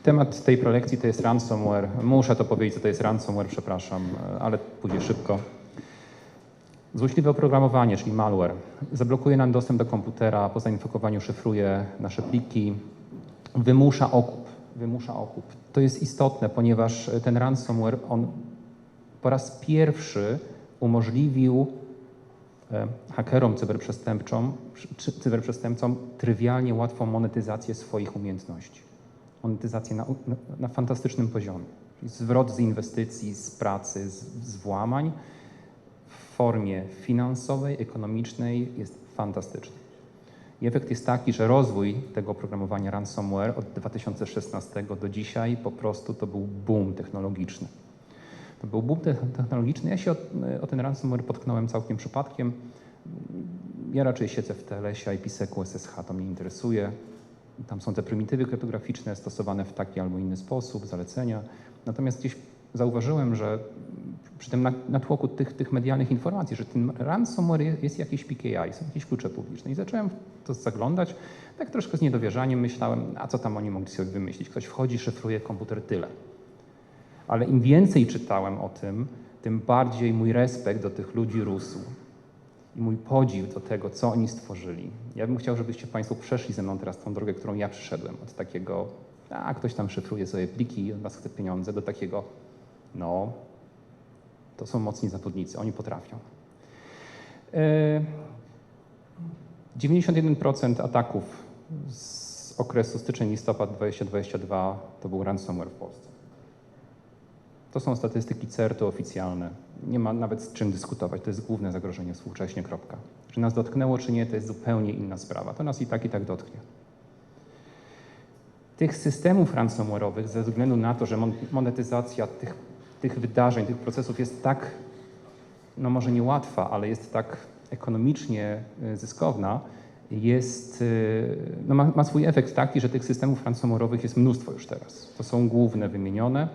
Temat tej prelekcji to jest ransomware. Muszę to powiedzieć, co to jest ransomware, przepraszam, ale pójdzie szybko. Złośliwe oprogramowanie, czyli malware, zablokuje nam dostęp do komputera, po zainfekowaniu szyfruje nasze pliki, wymusza okup. To jest istotne, ponieważ ten ransomware, on po raz pierwszy umożliwił hakerom cyberprzestępcom trywialnie łatwą monetyzację swoich umiejętności. Monetyzację na fantastycznym poziomie. Czyli zwrot z inwestycji, z pracy, z włamań w formie finansowej, ekonomicznej jest fantastyczny. I efekt jest taki, że rozwój tego oprogramowania ransomware od 2016 do dzisiaj po prostu to był boom technologiczny. To był boom technologiczny. Ja się o ten ransomware potknąłem całkiem przypadkiem. Ja raczej siedzę w TLS-ie, IPsec-u, SSH, to mnie interesuje. Tam są te prymitywy kryptograficzne stosowane w taki albo inny sposób, zalecenia. Natomiast gdzieś zauważyłem, że przy tym natłoku tych medialnych informacji, że ten ransomware jest jakiś PKI, są jakieś klucze publiczne. I zacząłem w to zaglądać, tak troszkę z niedowierzaniem myślałem, a co tam oni mogli sobie wymyślić? Ktoś wchodzi, szyfruje komputer, tyle. Ale im więcej czytałem o tym, tym bardziej mój respekt do tych ludzi rósł. I mój podziw do tego, co oni stworzyli. Ja bym chciał, żebyście Państwo przeszli ze mną teraz tą drogę, którą ja przyszedłem. Od takiego, ktoś tam szyfruje sobie pliki i od nas chce pieniądze, do takiego, no, to są mocni zawodnicy, oni potrafią. 91% ataków z okresu styczeń-listopad 2022 to był ransomware w Polsce. To są statystyki CERT-u oficjalne. Nie ma nawet z czym dyskutować. To jest główne zagrożenie współcześnie, kropka. Czy nas dotknęło, czy nie, to jest zupełnie inna sprawa. To nas i tak dotknie. Tych systemów ransomware'owych, ze względu na to, że monetyzacja tych wydarzeń, tych procesów jest tak, no może nie łatwa, ale jest tak ekonomicznie zyskowna, ma swój efekt taki, że tych systemów ransomware'owych jest mnóstwo już teraz. To są główne wymienione.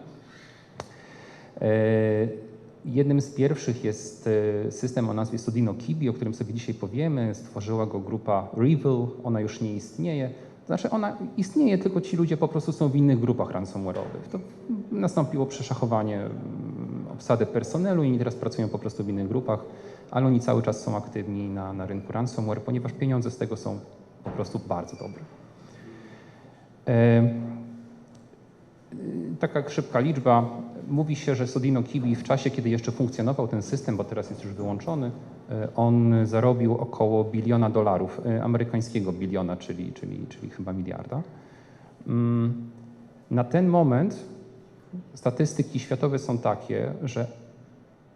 Jednym z pierwszych jest system o nazwie Sodino Kibi, o którym sobie dzisiaj powiemy. Stworzyła go grupa Revil, ona już nie istnieje. Znaczy ona istnieje, tylko ci ludzie po prostu są w innych grupach ransomware'owych. To nastąpiło przeszachowanie obsady personelu i oni teraz pracują po prostu w innych grupach, ale oni cały czas są aktywni na rynku ransomware, ponieważ pieniądze z tego są po prostu bardzo dobre. Taka szybka liczba. Mówi się, że Sodino Kibi w czasie, kiedy jeszcze funkcjonował ten system, bo teraz jest już wyłączony, on zarobił około $1 biliona, amerykańskiego biliona, czyli chyba miliarda. Na ten moment statystyki światowe są takie, że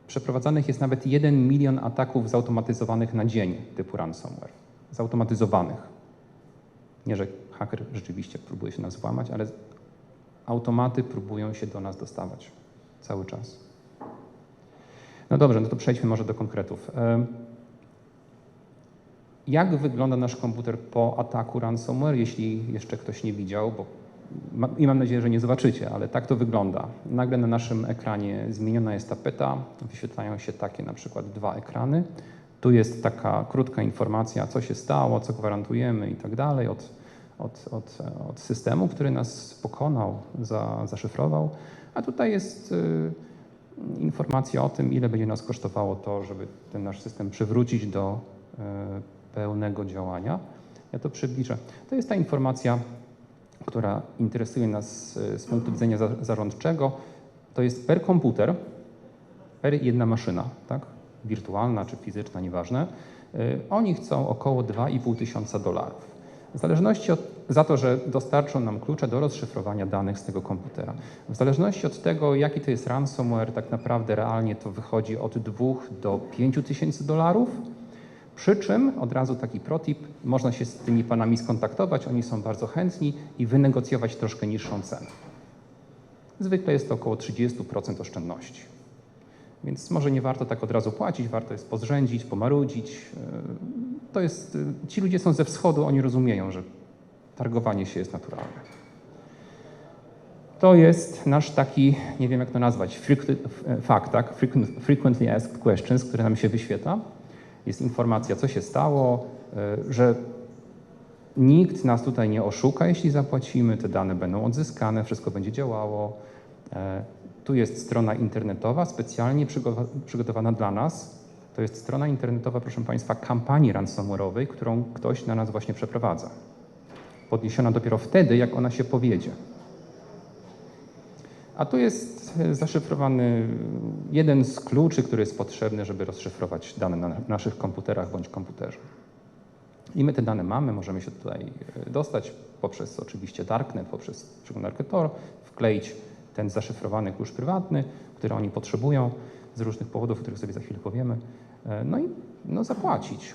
przeprowadzanych jest nawet 1 milion ataków zautomatyzowanych na dzień typu ransomware. Zautomatyzowanych. Nie, że haker rzeczywiście próbuje się nas włamać, ale automaty próbują się do nas dostawać cały czas. No dobrze, no to przejdźmy może do konkretów. Jak wygląda nasz komputer po ataku ransomware, jeśli jeszcze ktoś nie widział, i mam nadzieję, że nie zobaczycie, ale tak to wygląda. Nagle na naszym ekranie zmieniona jest tapeta, wyświetlają się takie na przykład 2 ekrany. Tu jest taka krótka informacja, co się stało, co gwarantujemy i tak dalej od systemu, który nas pokonał, zaszyfrował, a tutaj jest informacja o tym, ile będzie nas kosztowało to, żeby ten nasz system przywrócić do pełnego działania. Ja to przybliżę. To jest ta informacja, która interesuje nas z punktu widzenia zarządczego. To jest per komputer, per jedna maszyna, tak? Wirtualna czy fizyczna, nieważne. Oni chcą około $2,500. W zależności za to, że dostarczą nam klucze do rozszyfrowania danych z tego komputera. W zależności od tego, jaki to jest ransomware, tak naprawdę realnie to wychodzi od $2,000 do $5,000. Przy czym, od razu taki protip, można się z tymi panami skontaktować, oni są bardzo chętni i wynegocjować troszkę niższą cenę. Zwykle jest to około 30% oszczędności. Więc może nie warto tak od razu płacić, warto jest pozrzędzić, pomarudzić. Ci ludzie są ze wschodu, oni rozumieją, że targowanie się jest naturalne. To jest nasz taki, nie wiem jak to nazwać, fakt, tak? Frequently asked questions, który nam się wyświetla. Jest informacja, co się stało, że Nikt nas tutaj nie oszuka, jeśli zapłacimy, te dane będą odzyskane, wszystko będzie działało. Tu jest strona internetowa specjalnie przygotowana dla nas. To jest strona internetowa, proszę Państwa, kampanii ransomware'owej, którą ktoś na nas właśnie przeprowadza. Podniesiona dopiero wtedy, jak ona się powiedzie. A tu jest zaszyfrowany jeden z kluczy, który jest potrzebny, żeby rozszyfrować dane na naszych komputerach bądź komputerze. I my te dane mamy, możemy się tutaj dostać poprzez oczywiście Darknet, poprzez przeglądarkę Tor, wkleić ten zaszyfrowany klucz prywatny, który oni potrzebują z różnych powodów, o których sobie za chwilę powiemy, no i zapłacić.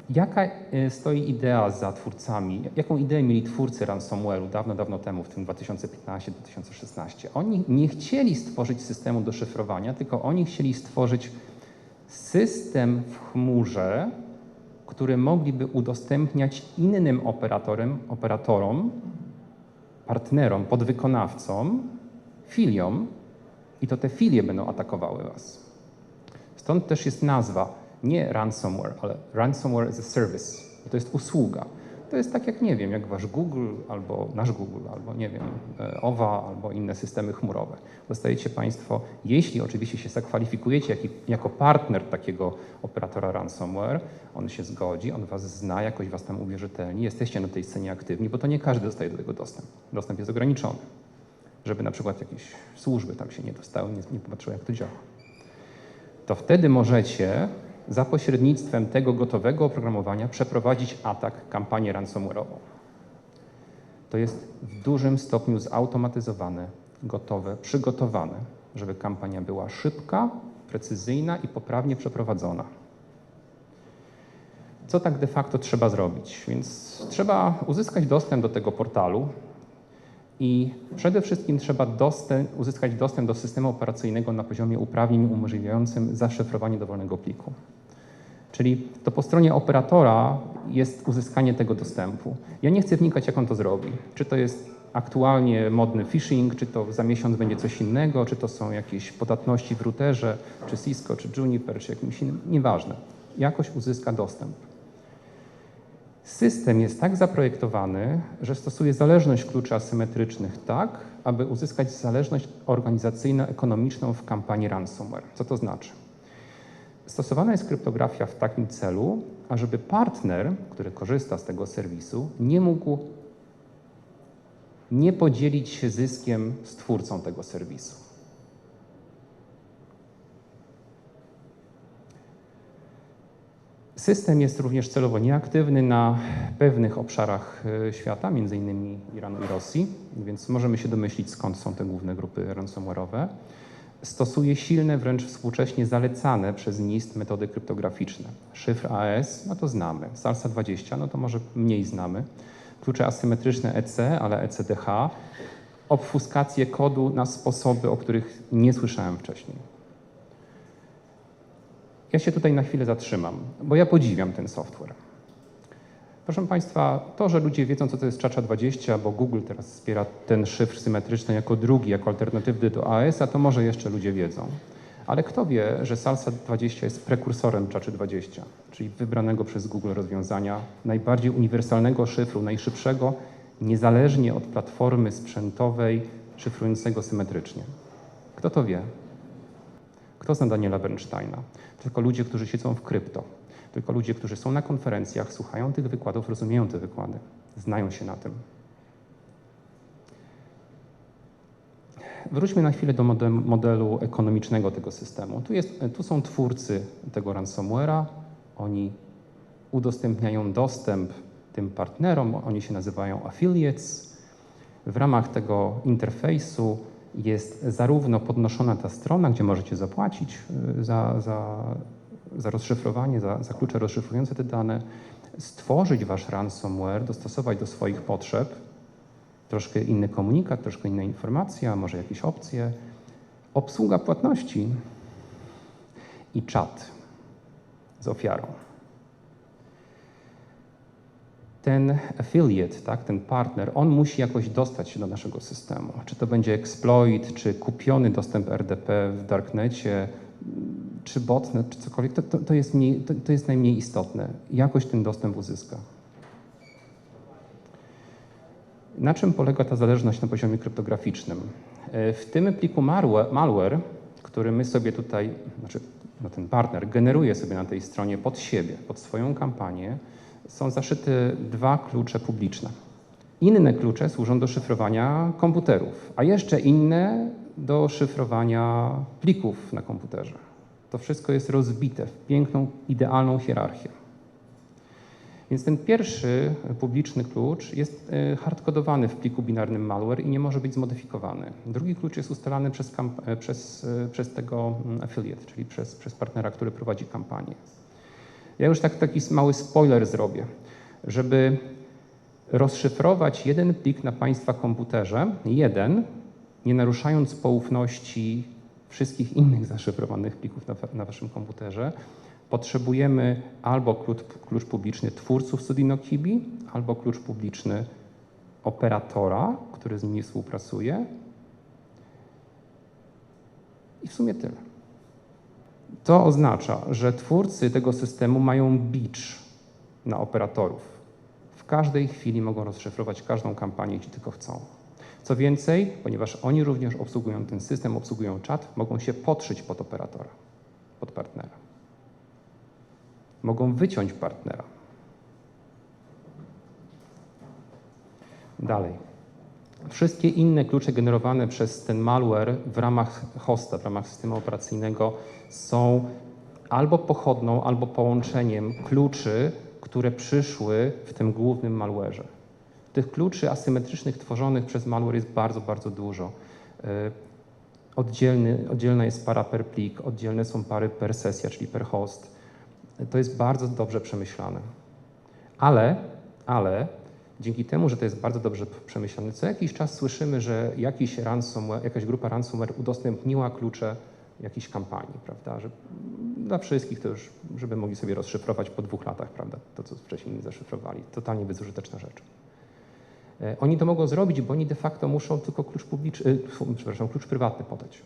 Jaka stoi idea za twórcami? Jaką ideę mieli twórcy ransomware'u dawno, dawno temu, w tym 2015-2016? Oni nie chcieli stworzyć systemu do szyfrowania, tylko oni chcieli stworzyć system w chmurze, który mogliby udostępniać innym operatorom, partnerom, podwykonawcom, filiom i to te filie będą atakowały was. Stąd też jest nazwa nie ransomware, ale ransomware as a service. To jest usługa. To jest tak jak, nie wiem, jak wasz Google, albo nasz Google, albo nie wiem, OWA, albo inne systemy chmurowe. Dostajecie Państwo, jeśli oczywiście się zakwalifikujecie jako partner takiego operatora ransomware, on się zgodzi, on was zna, jakoś was tam uwierzytelni, jesteście na tej scenie aktywni, bo to nie każdy dostaje do tego dostęp. Dostęp jest ograniczony, żeby na przykład jakieś służby tam się nie dostały, nie popatrzyły, jak to działa. To wtedy możecie za pośrednictwem tego gotowego oprogramowania przeprowadzić atak, kampanię ransomware'ową. To jest w dużym stopniu zautomatyzowane, gotowe, przygotowane, żeby kampania była szybka, precyzyjna i poprawnie przeprowadzona. Co tak de facto trzeba zrobić? Więc trzeba uzyskać dostęp do tego portalu i przede wszystkim trzeba uzyskać dostęp do systemu operacyjnego na poziomie uprawnień umożliwiającym zaszyfrowanie dowolnego pliku. Czyli to po stronie operatora jest uzyskanie tego dostępu. Ja nie chcę wnikać, jak on to zrobi. Czy to jest aktualnie modny phishing, czy to za miesiąc będzie coś innego, czy to są jakieś podatności w routerze, czy Cisco, czy Juniper, czy jakimś innym, nieważne. Jakoś uzyska dostęp. System jest tak zaprojektowany, że stosuje zależność kluczy asymetrycznych tak, aby uzyskać zależność organizacyjno-ekonomiczną w kampanii ransomware. Co to znaczy? Stosowana jest kryptografia w takim celu, ażeby partner, który korzysta z tego serwisu, nie mógł nie podzielić się zyskiem z twórcą tego serwisu. System jest również celowo nieaktywny na pewnych obszarach świata, m.in. Iranu i Rosji, więc możemy się domyślić, skąd są te główne grupy ransomware'owe. Stosuje silne, wręcz współcześnie zalecane przez NIST metody kryptograficzne. Szyfr AES, no to znamy. Salsa 20, no to może mniej znamy. Klucze asymetryczne EC, ale ECDH. Obfuskację kodu na sposoby, o których nie słyszałem wcześniej. Ja się tutaj na chwilę zatrzymam, bo ja podziwiam ten software. Proszę Państwa, to, że ludzie wiedzą, co to jest Czacza20, bo Google teraz wspiera ten szyfr symetryczny jako drugi, jako alternatywny do AES-a, to może jeszcze ludzie wiedzą. Ale kto wie, że Salsa 20 jest prekursorem Czaczy20, czyli wybranego przez Google rozwiązania, najbardziej uniwersalnego szyfru, najszybszego, niezależnie od platformy sprzętowej, szyfrującego symetrycznie. Kto to wie? Kto zna Daniela Bernsteina? Tylko ludzie, którzy siedzą w krypto. Tylko ludzie, którzy są na konferencjach, słuchają tych wykładów, rozumieją te wykłady, znają się na tym. Wróćmy na chwilę do modelu ekonomicznego tego systemu. Tu są twórcy tego ransomware'a. Oni udostępniają dostęp tym partnerom, oni się nazywają affiliates. W ramach tego interfejsu jest zarówno podnoszona ta strona, gdzie możecie zapłacić za rozszyfrowanie, za klucze rozszyfrujące te dane, stworzyć wasz ransomware, dostosować do swoich potrzeb, troszkę inny komunikat, troszkę inna informacja, może jakieś opcje, obsługa płatności i czat z ofiarą. Ten affiliate, tak, ten partner, on musi jakoś dostać się do naszego systemu. Czy to będzie exploit, czy kupiony dostęp RDP w darknecie, czy botnet, czy cokolwiek, to jest najmniej istotne. Jakoś ten dostęp uzyska. Na czym polega ta zależność na poziomie kryptograficznym? W tym pliku malware, który my sobie tutaj, ten partner generuje sobie na tej stronie pod siebie, pod swoją kampanię, są zaszyte 2 klucze publiczne. Inne klucze służą do szyfrowania komputerów, a jeszcze inne do szyfrowania plików na komputerze. To wszystko jest rozbite w piękną, idealną hierarchię. Więc ten pierwszy publiczny klucz jest hardkodowany w pliku binarnym malware i nie może być zmodyfikowany. Drugi klucz jest ustalany przez tego affiliate, czyli przez partnera, który prowadzi kampanię. Ja już taki mały spoiler zrobię. Żeby rozszyfrować jeden plik na Państwa komputerze, nie naruszając poufności wszystkich innych zaszyfrowanych plików na Waszym komputerze, potrzebujemy albo klucz publiczny twórców Sodinokibi, albo klucz publiczny operatora, który z nimi współpracuje. I w sumie tyle. To oznacza, że twórcy tego systemu mają bicz na operatorów. W każdej chwili mogą rozszyfrować każdą kampanię, gdzie tylko chcą. Co więcej, ponieważ oni również obsługują ten system, obsługują czat, mogą się podszyć pod operatora, pod partnera. Mogą wyciąć partnera. Dalej. Wszystkie inne klucze generowane przez ten malware w ramach hosta, w ramach systemu operacyjnego są albo pochodną, albo połączeniem kluczy, które przyszły w tym głównym malware'ze. Tych kluczy asymetrycznych tworzonych przez malware jest bardzo, bardzo dużo. Oddzielna jest para per plik, oddzielne są pary per sesja, czyli per host. To jest bardzo dobrze przemyślane. Ale dzięki temu, że to jest bardzo dobrze przemyślane, co jakiś czas słyszymy, że jakaś grupa ransomware udostępniła klucze jakiejś kampanii, prawda? Że dla wszystkich to już, żeby mogli sobie rozszyfrować po 2 latach, prawda? To, co wcześniej nie zaszyfrowali. Totalnie bezużyteczna rzecz. Oni to mogą zrobić, bo oni de facto muszą tylko klucz prywatny podać.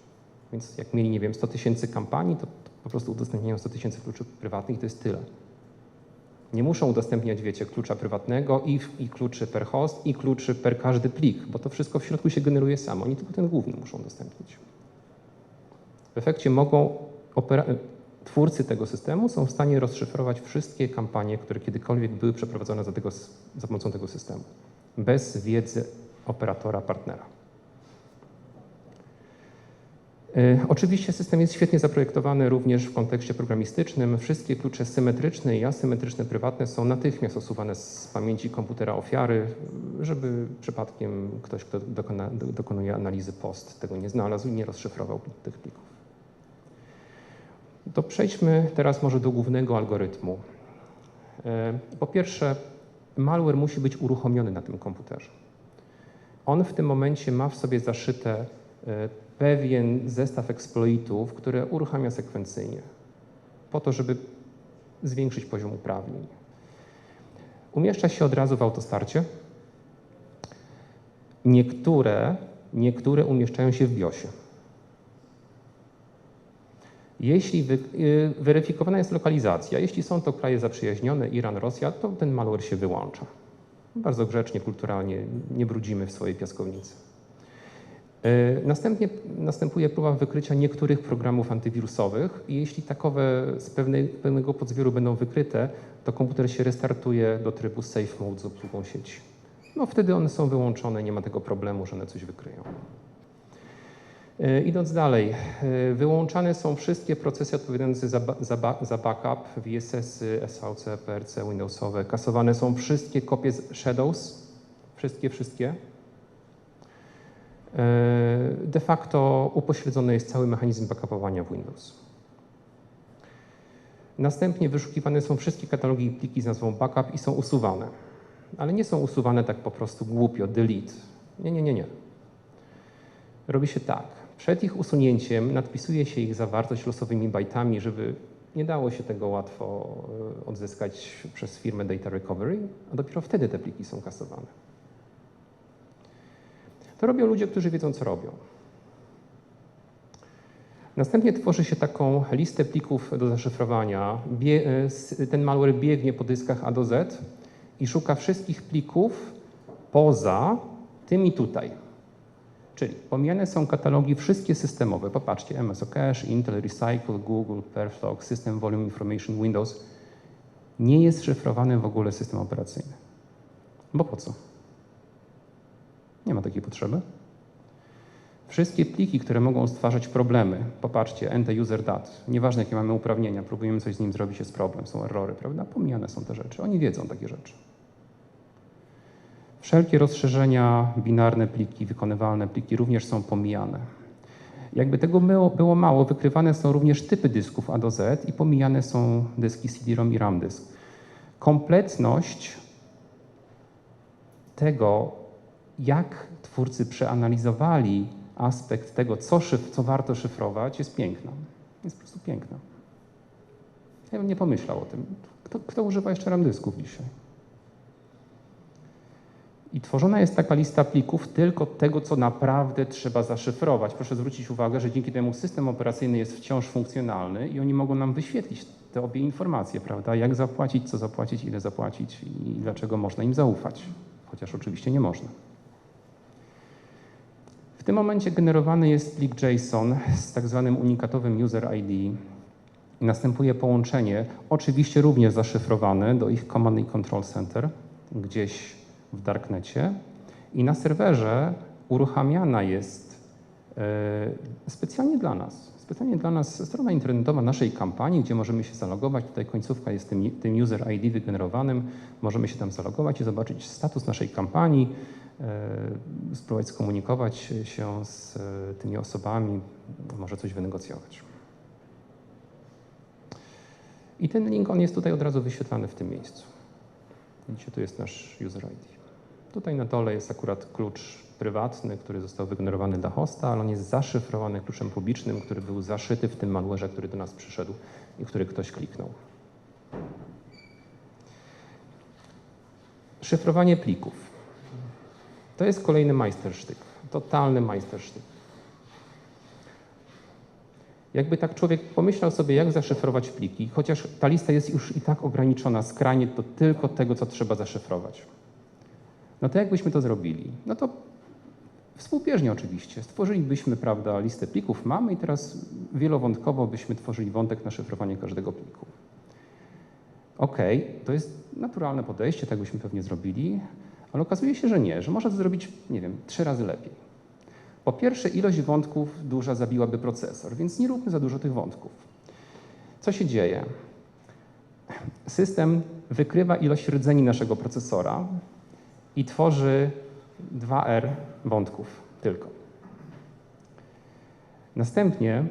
Więc jak mieli, nie wiem, 100 000 kampanii, to po prostu udostępniają 100 000 kluczy prywatnych i to jest tyle. Nie muszą udostępniać, wiecie, klucza prywatnego i kluczy per host i kluczy per każdy plik, bo to wszystko w środku się generuje samo. Oni tylko ten główny muszą udostępnić. W efekcie twórcy tego systemu są w stanie rozszyfrować wszystkie kampanie, które kiedykolwiek były przeprowadzone za pomocą tego systemu, bez wiedzy operatora, partnera. Oczywiście system jest świetnie zaprojektowany również w kontekście programistycznym. Wszystkie klucze symetryczne i asymetryczne prywatne są natychmiast usuwane z pamięci komputera ofiary, żeby przypadkiem ktoś, kto dokonuje analizy post, tego nie znalazł i nie rozszyfrował tych plików. To przejdźmy teraz może do głównego algorytmu. Po pierwsze, malware musi być uruchomiony na tym komputerze. On w tym momencie ma w sobie zaszyte pewien zestaw exploitów, które uruchamia sekwencyjnie, po to, żeby zwiększyć poziom uprawnień. Umieszcza się od razu w autostarcie. Niektóre umieszczają się w BIOSie. Jeśli weryfikowana jest lokalizacja, jeśli są to kraje zaprzyjaźnione, Iran, Rosja, to ten malware się wyłącza. Bardzo grzecznie, kulturalnie, nie brudzimy w swojej piaskownicy. Następuje próba wykrycia niektórych programów antywirusowych i jeśli takowe z pewnego podzbioru będą wykryte, to komputer się restartuje do trybu safe mode z obsługą sieci. No wtedy one są wyłączone, nie ma tego problemu, że one coś wykryją. Idąc dalej, wyłączane są wszystkie procesy odpowiadające za backup, VSS-y, SVC, PRC, Windowsowe. Kasowane są wszystkie kopie z Shadows, wszystkie. De facto upośledzony jest cały mechanizm backupowania w Windows. Następnie wyszukiwane są wszystkie katalogi i pliki z nazwą backup i są usuwane. Ale nie są usuwane tak po prostu głupio, delete. Nie. Robi się tak. Przed ich usunięciem nadpisuje się ich zawartość losowymi bajtami, żeby nie dało się tego łatwo odzyskać przez firmę Data Recovery, a dopiero wtedy te pliki są kasowane. To robią ludzie, którzy wiedzą, co robią. Następnie tworzy się taką listę plików do zaszyfrowania. Ten malware biegnie po dyskach A do Z i szuka wszystkich plików poza tymi tutaj. Czyli pomijane są katalogi wszystkie systemowe. Popatrzcie, MSO Cache, Intel, Recycle, Google, Perflog, System Volume Information, Windows. Nie jest szyfrowany w ogóle system operacyjny. Bo po co? Nie ma takiej potrzeby. Wszystkie pliki, które mogą stwarzać problemy, popatrzcie, end-user dat, nieważne jakie mamy uprawnienia, próbujemy coś z nim zrobić, jest problem, są errory, prawda? Pomijane są te rzeczy, oni wiedzą takie rzeczy. Wszelkie rozszerzenia, binarne pliki, wykonywalne pliki również są pomijane. Jakby tego było mało, wykrywane są również typy dysków A do Z i pomijane są dyski CD-ROM i RAM dysk. Kompletność tego, jak twórcy przeanalizowali aspekt tego, co warto szyfrować, jest piękna. Jest po prostu piękna. Ja bym nie pomyślał o tym. Kto używa jeszcze RAM dysków dzisiaj? I tworzona jest taka lista plików tylko tego, co naprawdę trzeba zaszyfrować. Proszę zwrócić uwagę, że dzięki temu system operacyjny jest wciąż funkcjonalny i oni mogą nam wyświetlić te obie informacje, prawda? Jak zapłacić, co zapłacić, ile zapłacić i dlaczego można im zaufać. Chociaż oczywiście nie można. W tym momencie generowany jest plik JSON z tak zwanym unikatowym user ID. I następuje połączenie, oczywiście również zaszyfrowane, do ich Command and Control Center, gdzieś w darknecie. I na serwerze uruchamiana jest specjalnie dla nas strona internetowa naszej kampanii, gdzie możemy się zalogować. Tutaj końcówka jest tym user ID wygenerowanym. Możemy się tam zalogować i zobaczyć status naszej kampanii, spróbować skomunikować się z tymi osobami, może coś wynegocjować. I ten link, on jest tutaj od razu wyświetlany w tym miejscu. Widzicie, tu jest nasz user ID. Tutaj na dole jest akurat klucz prywatny, który został wygenerowany dla hosta, ale on jest zaszyfrowany kluczem publicznym, który był zaszyty w tym malware'ze, który do nas przyszedł i który ktoś kliknął. Szyfrowanie plików. To jest kolejny majstersztyk, totalny majstersztyk. Jakby tak człowiek pomyślał sobie, jak zaszyfrować pliki, chociaż ta lista jest już i tak ograniczona skrajnie do tylko tego, co trzeba zaszyfrować. No to jakbyśmy to zrobili? No to współbieżnie oczywiście. Stworzylibyśmy, prawda, listę plików mamy i teraz wielowątkowo byśmy tworzyli wątek na szyfrowanie każdego pliku. Okej, to jest naturalne podejście, tak byśmy pewnie zrobili, ale okazuje się, że nie, że można to zrobić, nie wiem, 3 razy lepiej. Po pierwsze, ilość wątków duża zabiłaby procesor, więc nie róbmy za dużo tych wątków. Co się dzieje? System wykrywa ilość rdzeni naszego procesora i tworzy 2R wątków tylko. Następnie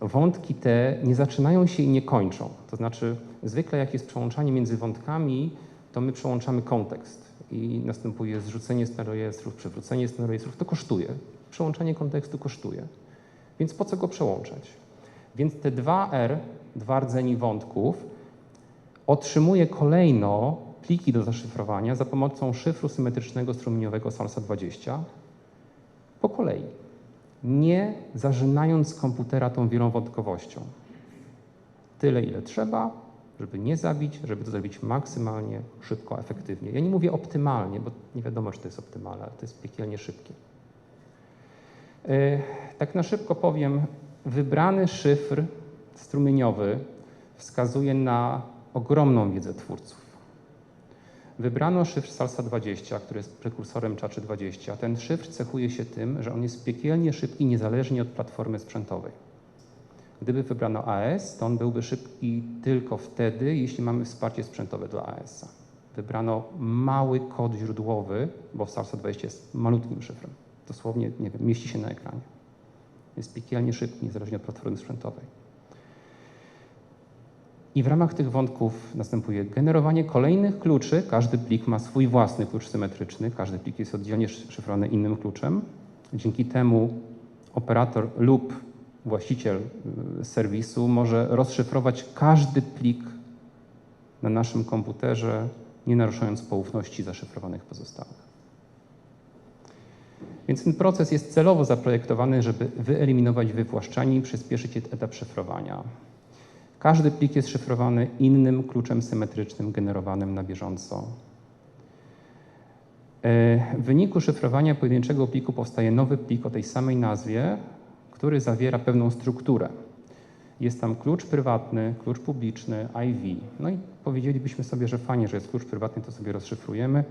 wątki te nie zaczynają się i nie kończą. To znaczy, zwykle jak jest przełączanie między wątkami, to my przełączamy kontekst i następuje zrzucenie stanu rejestrów, przywrócenie stanu rejestrów. To kosztuje. Przełączanie kontekstu kosztuje. Więc po co go przełączać? Więc te 2R, 2 rdzeni wątków, otrzymuje kolejno pliki do zaszyfrowania za pomocą szyfru symetrycznego strumieniowego SALSA20 po kolei, nie zażynając komputera tą wielowątkowością. Tyle, ile trzeba, żeby nie zabić, żeby to zrobić maksymalnie szybko, efektywnie. Ja nie mówię optymalnie, bo nie wiadomo, czy to jest optymalne, ale to jest piekielnie szybkie. Tak na szybko powiem, wybrany szyfr strumieniowy wskazuje na ogromną wiedzę twórców. Wybrano szyfr SALSA20, który jest prekursorem CHA-20. Ten szyfr cechuje się tym, że on jest piekielnie szybki niezależnie od platformy sprzętowej. Gdyby wybrano AES, to on byłby szybki tylko wtedy, jeśli mamy wsparcie sprzętowe dla AES-a. Wybrano mały kod źródłowy, bo SALSA20 jest malutkim szyfrem. Dosłownie, nie wiem, mieści się na ekranie. Jest piekielnie szybki, niezależnie od platformy sprzętowej. I w ramach tych wątków następuje generowanie kolejnych kluczy. Każdy plik ma swój własny klucz symetryczny. Każdy plik jest oddzielnie szyfrowany innym kluczem. Dzięki temu operator lub właściciel serwisu może rozszyfrować każdy plik na naszym komputerze, nie naruszając poufności zaszyfrowanych pozostałych. Więc ten proces jest celowo zaprojektowany, żeby wyeliminować wywłaszczanie i przyspieszyć etap szyfrowania. Każdy plik jest szyfrowany innym kluczem symetrycznym generowanym na bieżąco. W wyniku szyfrowania pojedynczego pliku powstaje nowy plik o tej samej nazwie, który zawiera pewną strukturę. Jest tam klucz prywatny, klucz publiczny, IV. No i powiedzielibyśmy sobie, że fajnie, że jest klucz prywatny, to sobie rozszyfrujemy,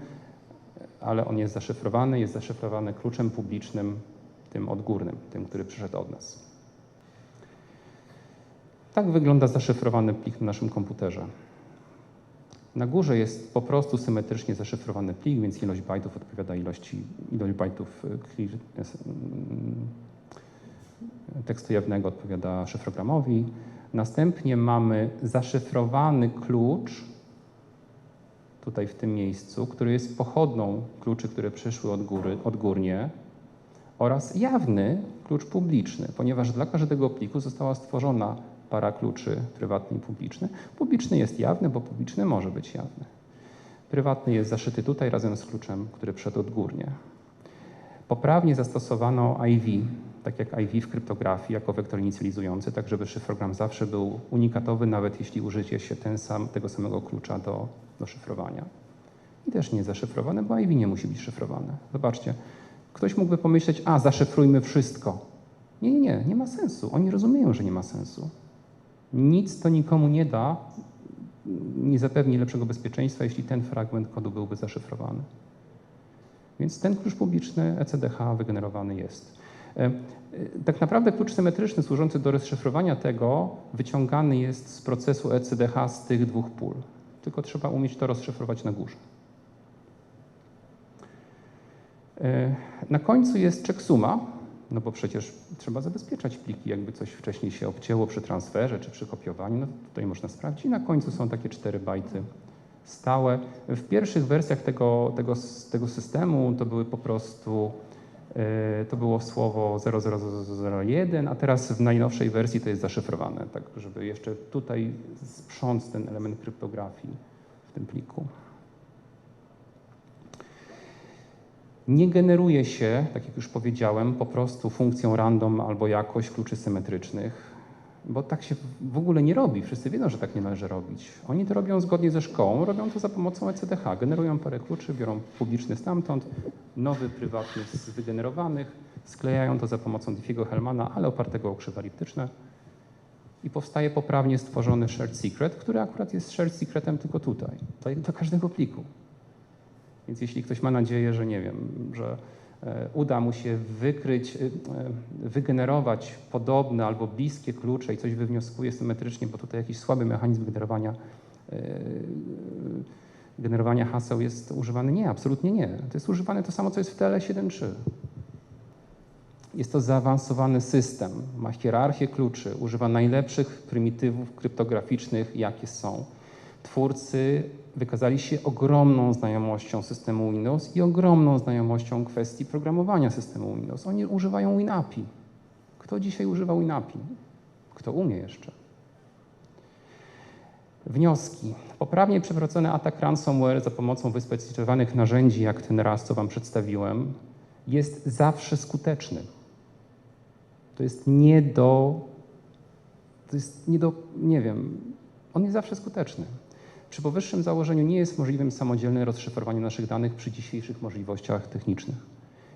ale on jest zaszyfrowany kluczem publicznym, tym odgórnym, tym, który przyszedł od nas. Tak wygląda zaszyfrowany plik na naszym komputerze. Na górze jest po prostu symetrycznie zaszyfrowany plik, więc ilość bajtów odpowiada ilość bajtów tekstu jawnego odpowiada szyfrogramowi. Następnie mamy zaszyfrowany klucz, tutaj w tym miejscu, który jest pochodną kluczy, które przyszły odgórnie, oraz jawny klucz publiczny, ponieważ dla każdego pliku została stworzona para kluczy prywatny i publiczny. Publiczny jest jawny, bo publiczny może być jawny. Prywatny jest zaszyty tutaj razem z kluczem, który przyszedł odgórnie. Poprawnie zastosowano IV, tak jak IV w kryptografii, jako wektor inicjalizujący, tak żeby szyfrogram zawsze był unikatowy, nawet jeśli użyje się tego samego klucza do szyfrowania. I też nie jest zaszyfrowane, bo IV nie musi być szyfrowane. Zobaczcie, ktoś mógłby pomyśleć, zaszyfrujmy wszystko. Nie ma sensu. Oni rozumieją, że nie ma sensu. Nic to nikomu nie da, nie zapewni lepszego bezpieczeństwa, jeśli ten fragment kodu byłby zaszyfrowany. Więc ten klucz publiczny ECDH wygenerowany jest. Tak naprawdę klucz symetryczny służący do rozszyfrowania tego wyciągany jest z procesu ECDH z tych dwóch pól. Tylko trzeba umieć to rozszyfrować na górze. Na końcu jest checksuma, no bo przecież trzeba zabezpieczać pliki, jakby coś wcześniej się obcięło przy transferze czy przy kopiowaniu. No tutaj można sprawdzić. I na końcu są takie 4 bajty stałe. W pierwszych wersjach tego systemu to były po prostu to było słowo 0001, a teraz w najnowszej wersji to jest zaszyfrowane, tak żeby jeszcze tutaj sprząc ten element kryptografii w tym pliku. Nie generuje się, tak jak już powiedziałem, po prostu funkcją random albo jakoś kluczy symetrycznych, bo tak się w ogóle nie robi. Wszyscy wiedzą, że tak nie należy robić. Oni to robią zgodnie ze szkołą, robią to za pomocą ECDH. Generują parę kluczy, biorą publiczny stamtąd, nowy prywatny z wygenerowanych, sklejają to za pomocą Diffiego-Hellmana, ale opartego o krzywe eliptyczne i powstaje poprawnie stworzony shared secret, który akurat jest shared secretem tylko tutaj, do każdego pliku. Więc jeśli ktoś ma nadzieję, że nie wiem, że uda mu się wygenerować podobne albo bliskie klucze i coś wywnioskuje symetrycznie, bo tutaj jakiś słaby mechanizm generowania haseł jest używany. Nie, absolutnie nie. To jest używane to samo, co jest w TLS 1.3. Jest to zaawansowany system, ma hierarchię kluczy, używa najlepszych prymitywów kryptograficznych, jakie są. Twórcy wykazali się ogromną znajomością systemu Windows i ogromną znajomością kwestii programowania systemu Windows. Oni używają WinAPI. Kto dzisiaj używa WinAPI? Kto umie jeszcze? Wnioski. Poprawnie przeprowadzony atak ransomware za pomocą wyspecyfikowanych narzędzi, jak ten raz, co wam przedstawiłem, jest zawsze skuteczny. On jest zawsze skuteczny. Przy powyższym założeniu nie jest możliwym samodzielne rozszyfrowanie naszych danych przy dzisiejszych możliwościach technicznych.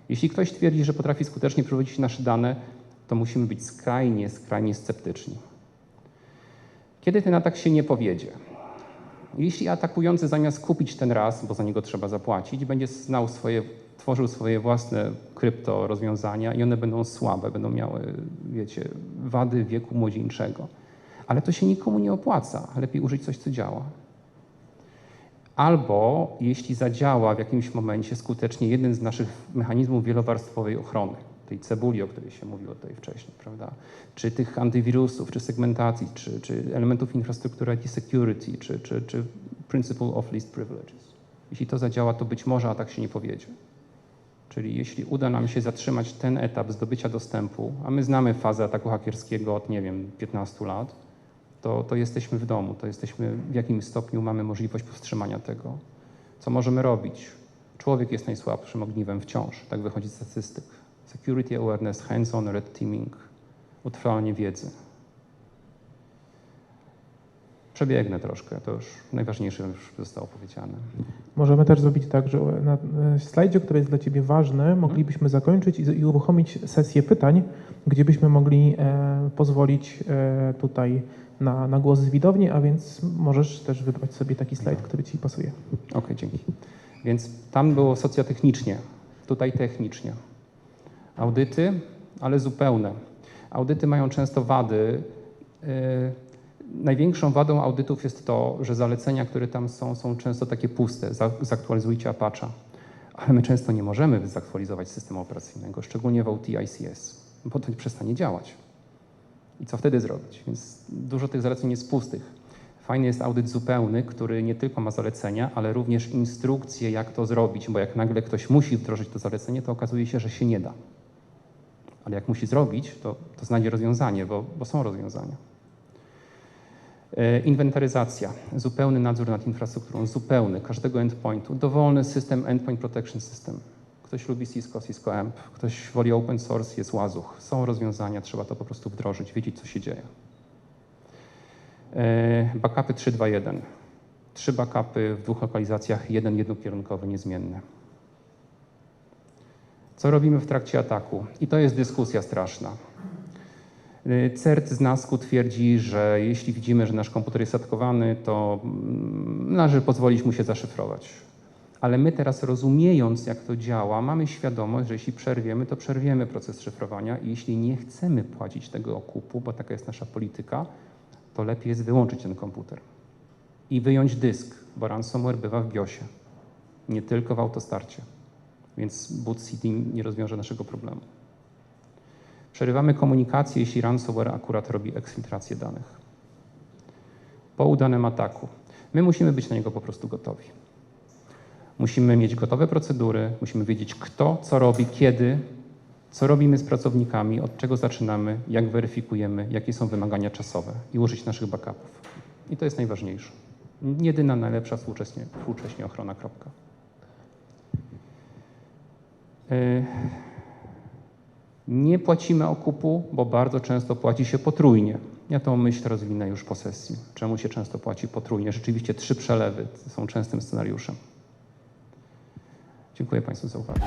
Jeśli ktoś twierdzi, że potrafi skutecznie przewodzić nasze dane, to musimy być skrajnie sceptyczni. Kiedy ten atak się nie powiedzie? Jeśli atakujący zamiast kupić ten raz, bo za niego trzeba zapłacić, będzie tworzył swoje własne krypto rozwiązania i one będą słabe, będą miały, wady wieku młodzieńczego. Ale to się nikomu nie opłaca. Lepiej użyć coś, co działa. Albo jeśli zadziała w jakimś momencie skutecznie jeden z naszych mechanizmów wielowarstwowej ochrony, tej cebuli, o której się mówiło tutaj wcześniej, prawda? Czy tych antywirusów, czy segmentacji, czy elementów infrastruktury IT security, czy principle of least privileges. Jeśli to zadziała, to być może atak się nie powiedzie. Czyli jeśli uda nam się zatrzymać ten etap zdobycia dostępu, a my znamy fazę ataku hakerskiego od, 15 lat, to jesteśmy w domu, to jesteśmy w jakimś stopniu, mamy możliwość powstrzymania tego. Co możemy robić? Człowiek jest najsłabszym ogniwem wciąż, tak wychodzi z statystyk. Security awareness, hands-on red teaming, utrwalanie wiedzy. Przebiegnę troszkę, to już najważniejsze już zostało powiedziane. Możemy też zrobić tak, że na slajdzie, który jest dla Ciebie ważny, moglibyśmy zakończyć i uruchomić sesję pytań, gdzie byśmy mogli pozwolić tutaj na głos z widowni, a więc możesz też wybrać sobie taki slajd, który Ci pasuje. Okej, dzięki. Więc tam było socjotechnicznie, tutaj technicznie. Audyty, ale zupełne. Audyty mają często wady. Największą wadą audytów jest to, że zalecenia, które tam są często takie puste. Zaktualizujcie Apache'a. Ale my często nie możemy zaktualizować systemu operacyjnego, szczególnie w OT ICS, bo to przestanie działać. I co wtedy zrobić? Więc dużo tych zaleceń jest pustych. Fajny jest audyt zupełny, który nie tylko ma zalecenia, ale również instrukcje, jak to zrobić, bo jak nagle ktoś musi wdrożyć to zalecenie, to okazuje się, że się nie da. Ale jak musi zrobić, to znajdzie rozwiązanie, bo są rozwiązania. Inwentaryzacja, zupełny nadzór nad infrastrukturą, zupełny, każdego endpointu, dowolny system Endpoint Protection System. Ktoś lubi Cisco AMP, ktoś woli open source, jest Łazuch. Są rozwiązania, trzeba to po prostu wdrożyć, wiedzieć, co się dzieje. Backupy 3-2-1. 3 backupy w 2 lokalizacjach, jeden jednokierunkowy, niezmienny. Co robimy w trakcie ataku? I to jest dyskusja straszna. CERT z NASK-u twierdzi, że jeśli widzimy, że nasz komputer jest atakowany, to należy pozwolić mu się zaszyfrować. Ale my teraz, rozumiejąc, jak to działa, mamy świadomość, że jeśli przerwiemy, to przerwiemy proces szyfrowania i jeśli nie chcemy płacić tego okupu, bo taka jest nasza polityka, to lepiej jest wyłączyć ten komputer i wyjąć dysk, bo ransomware bywa w BIOSie, nie tylko w autostarcie, więc boot CD nie rozwiąże naszego problemu. Przerywamy komunikację, jeśli ransomware akurat robi eksfiltrację danych. Po udanym ataku. My musimy być na niego po prostu gotowi. Musimy mieć gotowe procedury, musimy wiedzieć kto, co robi, kiedy, co robimy z pracownikami, od czego zaczynamy, jak weryfikujemy, jakie są wymagania czasowe i użyć naszych backupów. I to jest najważniejsze. Jedyna najlepsza współcześnie ochrona, kropka. Nie płacimy okupu, bo bardzo często płaci się potrójnie. Ja tą myśl rozwinę już po sesji. Czemu się często płaci potrójnie? Rzeczywiście 3 przelewy są częstym scenariuszem. Dziękuję Państwu za uwagę.